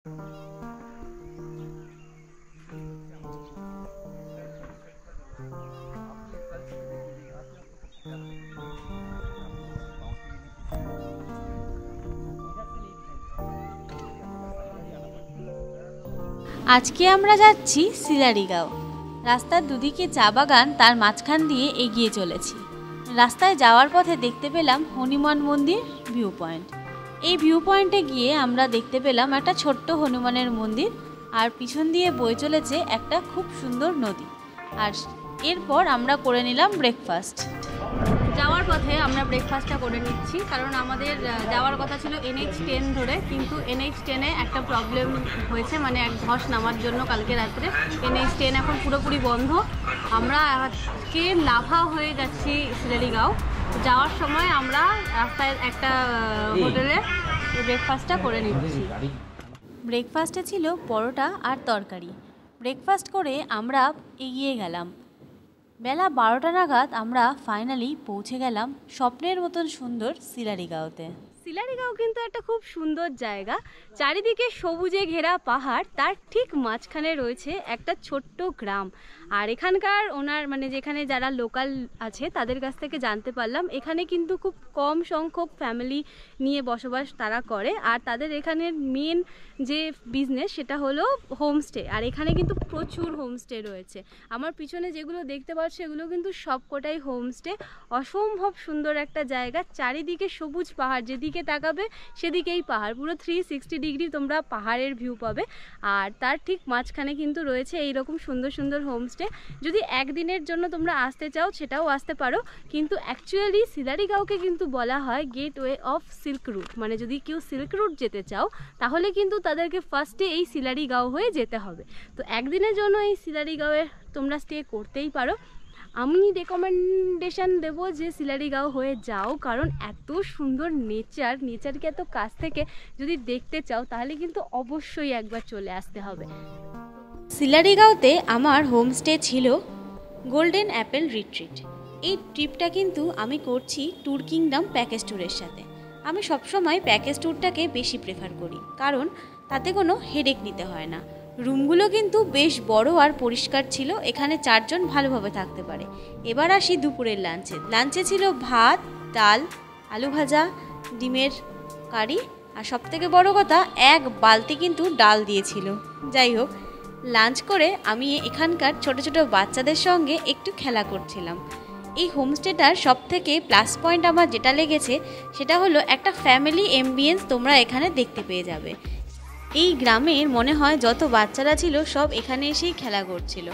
আজকে আমরা যাচ্ছি সিলারিগাঁও। রাস্তার দুদিকে চা বাগান, তার মাঝখান দিয়ে এগিয়ে চলেছি। রাস্তায় যাওয়ার পথে দেখতে পেলাম হনুমান মন্দির ভিউ পয়েন্ট। এই ভিউ পয়েন্টে গিয়ে আমরা দেখতে পেলাম একটা ছোট্ট হনুমানের মন্দির, আর পিছন দিয়ে বয়ে চলেছে একটা খুব সুন্দর নদী। আর এরপর আমরা করে নিলাম ব্রেকফাস্ট। যাওয়ার পথে আমরা ব্রেকফাস্টটা করে নিচ্ছি, কারণ আমাদের যাওয়ার কথা ছিল NH10 ধরে, কিন্তু NH10-এ একটা প্রবলেম হয়েছে, মানে এক ধস নামার জন্য কালকে রাত্রে NH10 এখন পুরোপুরি বন্ধ। আমরা আজকে লাভা হয়ে যাচ্ছি সিলারিগাঁও। যাওয়ার সময় আমরা রাস্তায় একটা হোটেলে ব্রেকফাস্টটা করে নিচ্ছি। ব্রেকফাস্টে ছিল পরোটা আর তরকারি। ব্রেকফাস্ট করে আমরা এগিয়ে গেলাম। বেলা 12টা নাগাদ আমরা ফাইনালি পৌঁছে গেলাম স্বপ্নের মতন সুন্দর সিলারিগাঁওতে। সিলারিগাঁও কিন্তু একটা খুব সুন্দর জায়গা, চারিদিকে সবুজে ঘেরা পাহাড়, তার ঠিক মাঝখানে রয়েছে একটা ছোট্ট গ্রাম। আর এখানকার ওনার মানে যেখানে যারা লোকাল আছে তাদের কাছ থেকে জানতে পারলাম এখানে কিন্তু খুব কম সংখ্যক ফ্যামিলি নিয়ে বসবাস তারা করে, আর তাদের এখানের মেন যে বিজনেস সেটা হলো হোমস্টে। আর এখানে কিন্তু প্রচুর হোমস্টে রয়েছে। আমার পিছনে যেগুলো দেখতে পাচ্ছ এগুলো কিন্তু সবকটাই হোমস্টে। অসম্ভব সুন্দর একটা জায়গা, চারিদিকে সবুজ পাহাড়, যেদিকে তাকাবে সেদিকেই পাহাড়, পুরো 360 ডিগ্রি তোমরা পাহাড়ের ভিউ পাবে। আর তার ঠিক মাঝখানে কিন্তু রয়েছে এইরকম সুন্দর সুন্দর হোমস্টে। যদি একদিনের জন্য তোমরা আসতে চাও সেটাও আসতে পারো, কিন্তু অ্যাকচুয়ালি সিলারিগাঁওকে কিন্তু বলা হয় গেটওয়ে অফ সিল্ক রুট। মানে যদি কেউ সিল্ক রুট যেতে চাও তাহলে কিন্তু তাদেরকে ফার্স্টে এই সিলারিগাঁও হয়ে যেতে হবে। তো একদিনের জন্য এই সিলারিগাঁওয়ে তোমরা স্টে করতেই পারো। আমি রেকমেন্ডেশন দেবো যে সিলারিগাঁও হয়ে যাও, কারণ এত সুন্দর নেচারকে এত কাছ থেকে যদি দেখতে চাও তাহলে কিন্তু অবশ্যই একবার চলে আসতে হবে। সিলারিগাঁওতে আমার হোমস্টে ছিল গোল্ডেন অ্যাপেল রিট্রিট। এই ট্রিপটা কিন্তু আমি করছি ট্যুর কিংডম প্যাকেজ ট্যুরের সাথে। আমি সবসময় প্যাকেজ ট্যুরটাকে বেশি প্রেফার করি, কারণ তাতে কোনো হেডেক নিতে হয় না। রুমগুলো কিন্তু বেশ বড় আর পরিষ্কার ছিল, এখানে 4 জন ভালোভাবে থাকতে পারে। এবার আসি দুপুরের লাঞ্চে ছিল ভাত, ডাল, আলু ভাজা, ডিমের কারি, আর সবথেকে বড় কথা 1 বালতি কিন্তু ডাল দিয়েছিল। যাই হোক, লাঞ্চ করে আমি এখানকার ছোট ছোট বাচ্চাদের সঙ্গে একটু খেলা করছিলাম। এই হোমস্টেটার সবথেকে প্লাস পয়েন্ট আমার যেটা লেগেছে সেটা হলো একটা ফ্যামিলি এমবিয়েন্স তোমরা এখানে দেখতে পেয়ে যাবে। এই গ্রামের মনে হয় যত বাচ্চারা ছিল সব এখানে এসেই খেলা করছিল,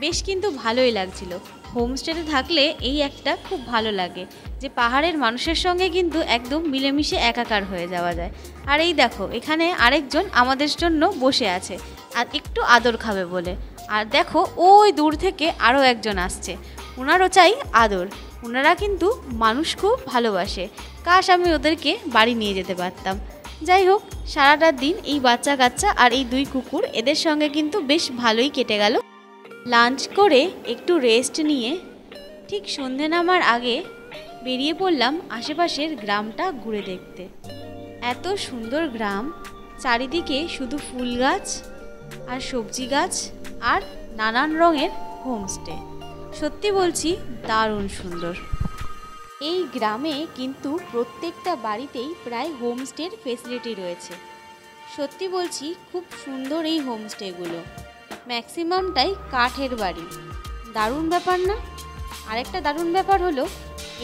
বেশ কিন্তু ভালোই লাগছিল। হোমস্টেতে থাকলে এই একটা খুব ভালো লাগে যে পাহাড়ের মানুষের সঙ্গে কিন্তু একদম মিলেমিশে একাকার হয়ে যাওয়া যায়। আর এই দেখো এখানে আরেকজন আমাদের জন্য বসে আছে আর একটু আদর খাবে বলে। আর দেখো ওই দূর থেকে আরও একজন আসছে, ওনারও চাই আদর। ওনারা কিন্তু মানুষ খুব ভালোবাসে, কাশ আমি ওদেরকে বাড়ি নিয়ে যেতে পারতাম। যাই হোক, সারাটা দিন এই বাচ্চা কাচ্চা আর এই 2 কুকুর এদের সঙ্গে কিন্তু বেশ ভালোই কেটে গেল। লাঞ্চ করে একটু রেস্ট নিয়ে ঠিক সন্ধে নামার আগে বেরিয়ে পড়লাম আশেপাশের গ্রামটা ঘুরে দেখতে। এত সুন্দর গ্রাম, চারিদিকে শুধু ফুল গাছ আর সবজি গাছ আর নানান রঙের হোমস্টে। সত্যি বলছি দারুণ সুন্দর। এই গ্রামে কিন্তু প্রত্যেকটা বাড়িতেই প্রায় হোমস্টের ফেসিলিটি রয়েছে। সত্যি বলছি খুব সুন্দর এই হোমস্টেগুলো, ম্যাক্সিমামটাই কাঠের বাড়ি। দারুণ ব্যাপার না? আরেকটা দারুণ ব্যাপার হলো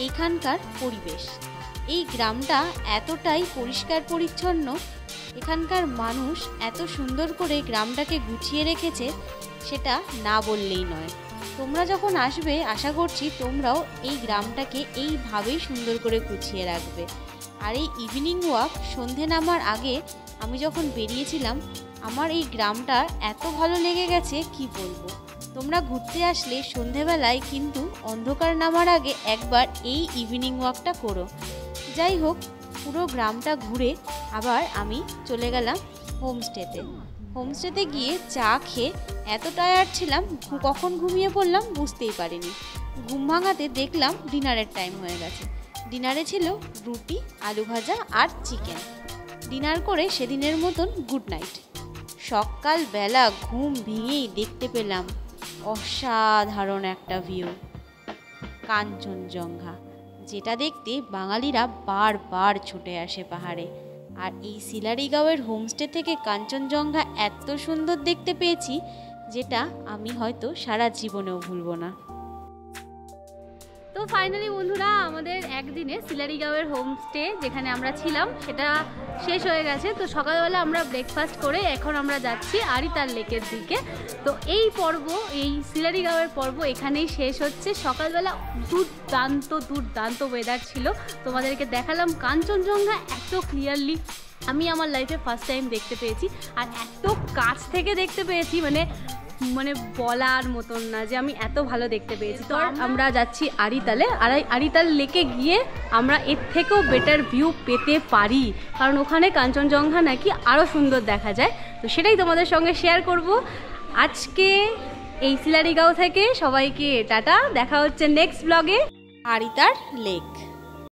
এইখানকার পরিবেশ। এই গ্রামটা এতটাই পরিষ্কার পরিচ্ছন্ন, এখানকার মানুষ এত সুন্দর করে গ্রামটাকে গুছিয়ে রেখেছে সেটা না বললেই নয়। তোমরা যখন আসবে আশা করছি তোমরাও এই গ্রামটাকে এইভাবেই সুন্দর করে গুছিয়ে রাখবে। আর এই ইভিনিং ওয়াক সন্ধে নামার আগে আমি যখন বেরিয়েছিলাম আমার এই গ্রামটা এত ভালো লেগে গেছে কি বলবো। তোমরা ঘুরতে আসলে সন্ধেবেলায় কিন্তু অন্ধকার নামার আগে একবার এই ইভিনিং ওয়াকটা করো। যাই হোক, পুরো গ্রামটা ঘুরে আবার আমি চলে গেলাম হোমস্টেতে গিয়ে চা খেয়ে এত টায়ার্ড ছিলাম, কখন ঘুমিয়ে পড়লাম বুঝতেই পারিনি। ঘুম ভাঙাতে দেখলাম ডিনারের টাইম হয়ে গেছে। ডিনারে ছিল রুটি, আলু ভাজা আর চিকেন। ডিনার করে সেদিনের মতন গুড নাইট। সকালবেলা ঘুম ভেঙেই দেখতে পেলাম অসাধারণ একটা ভিউ, কাঞ্চনজঙ্ঘা, যেটা দেখতে বাঙালিরা বারবার ছুটে আসে পাহাড়ে। আর এই শিলারিগাঁওয়ের হোমস্টে থেকে কাঞ্চনজঙ্ঘা এত সুন্দর দেখতে পেয়েছি যেটা আমি হয়তো সারা জীবনেও ভুলবো না। তো ফাইনালি বন্ধুরা, আমাদের একদিনে শিলারিগাঁওয়ের হোমস্টে যেখানে আমরা ছিলাম সেটা শেষ হয়ে গেছে। তো সকালবেলা আমরা ব্রেকফাস্ট করে এখন আমরা যাচ্ছি আরিতার লেকের দিকে। তো এই পর্ব, এই শিলারিগাঁওয়ের পর্ব এখানেই শেষ হচ্ছে। সকালবেলা দুর্দান্ত ওয়েদার ছিল, তোমাদেরকে দেখালাম কাঞ্চনজঙ্ঘা এত ক্লিয়ারলি আমি আমার লাইফে ফার্স্ট টাইম দেখতে পেয়েছি। আর এত কাছ থেকে দেখতে পেয়েছি মানে বলার মতন না যে আমি এত ভালো দেখতে পেয়েছি। তো আমরা যাচ্ছি আরিতালে, আর আরিতাল লেকে গিয়ে আমরা এর থেকেও বেটার ভিউ পেতে পারি, কারণ ওখানে কাঞ্চনজঙ্ঘা নাকি আরও সুন্দর দেখা যায়। তো সেটাই তোমাদের সঙ্গে শেয়ার করব আজকে এই শিলারিগাঁও থেকে। সবাইকে টাটা, দেখা হচ্ছে নেক্সট ব্লগে। আরিতার লেক।